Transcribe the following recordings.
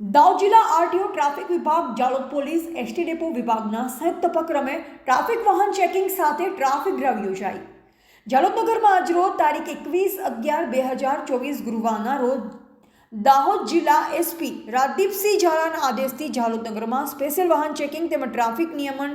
દાહોદ જિલ્લા RTO traffic વિભાગ, Jhalod police, ST depot વિભાગના સંયુક્ત ઉપક્રમે ટ્રાફિક વાહન ચેકિંગ સાથે ટ્રાફિક ડ્રાઈવ યોજાઈ. જાલોદ નગરમાં આજરોજ તારીખ 21/11/2024 ગુરુવારના રોજ દાહોદ જિલ્લા એસપી રાજદીપસિંહ ઝાલાના આદેશથી જાલોદ નગરમાં સ્પેશિયલ વાહન ચેકિંગ તેમજ ટ્રાફિક નિયમન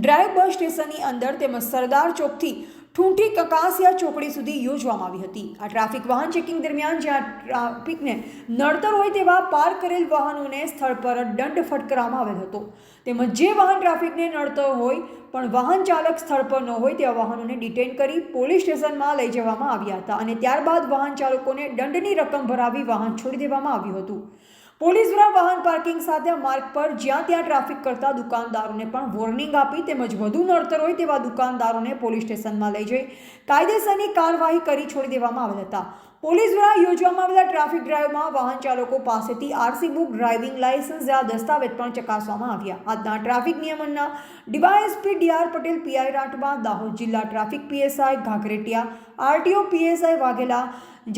ડ્રાઈવ બસ સ્ટેશનની અંદર તેમજ સરદાર ચોકથી ઠૂંઠી કકાસિયા ચોકડી સુધી યોજવામાં આવી હતી. આ ટ્રાફિક વાહન ચેકિંગ દરમિયાન જ્યાં ટ્રાફિકને નડતર હોય તેવા પાર્ક કરેલ વાહનોને સ્થળ પર દંડ ફટકારવામાં આવેલ હતો. તેમજ જે વાહન ટ્રાફિકને નડતર હોય પણ વાહન ચાલક સ્થળ પર ન હોય તેવા વાહનોને ડિટેન કરી પોલીસ સ્ટેશનમાં લઈ જવામાં આવ્યા હતા અને ત્યારબાદ વાહન ચાલકોને દંડની રકમ ભરાવી વાહન છોડી દેવામાં આવ્યું હતું. પોલીસ દ્વારા વાહન પાર્કિંગ સાથે માર્ગ પર જ્યાં ત્યાં ટ્રાફિક કરતા દુકાનદારોને પણ વોર્નિંગ આપી તેમજ વધુ નડતર હોય તેવા દુકાનદારોને પોલીસ સ્ટેશનમાં લઈ જઈ કાયદેસરની કાર્યવાહી કરી છોડી દેવામાં આવેલ હતા. પોલીસ દ્વારા યોજવામાં આવેલા ટ્રાફિક ડ્રાઈવમાં વાહન ચાલકો પાસેથી આરસી બુક, ડ્રાઇવિંગ લાયસન્સ જેવા દસ્તાવેજ પણ ચકાસવામાં આવ્યા. આજના ટ્રાફિક નિયમનના DYSP DR Patel, PI Rathwa, Dahod જિલ્લા traffic PSI Ghaghretiya, RTO PSI Vaghela,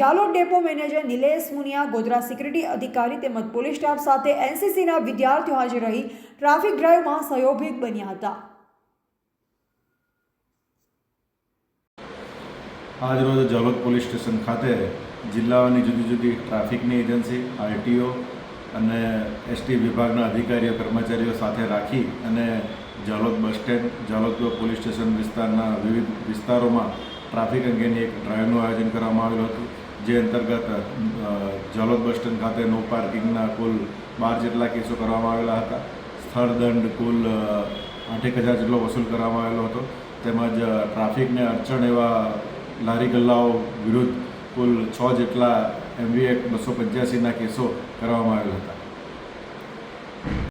Jhalod depot manager Nilesh Muniya, Godhra security અધિકારી તેમજ પોલીસ સ્ટાફ સાથે એનસીસીના વિદ્યાર્થીઓ હાજર રહી ટ્રાફિક ડ્રાઈવમાં સહયોગી બન્યા હતા. આજરોજ જાલોદ પોલીસ સ્ટેશન ખાતે જિલ્લાની જુદી જુદી ટ્રાફિકની એજન્સી, આરટીઓ અને એસટી વિભાગના અધિકારીઓ કર્મચારીઓ સાથે રાખી અને Jhalod bus stand, Jhalod police station વિસ્તારના વિવિધ વિસ્તારોમાં ટ્રાફિક અંગેની એક ડ્રાઈવનું આયોજન કરવામાં આવેલું હતું. જે અંતર્ગત જાલોદ બસ સ્ટેન્ડ ખાતે નો પાર્કિંગના કુલ 12 જેટલા કેસો કરવામાં આવેલા હતા. સ્થળ દંડ કુલ 8,000 જેટલો વસૂલ કરવામાં આવેલો હતો. તેમજ ટ્રાફિકને અડચણ એવા લારી ગલ્લાઓ વિરુદ્ધ કુલ 6 જેટલા MV એક્ટ 285ના કેસો કરવામાં આવેલા હતા.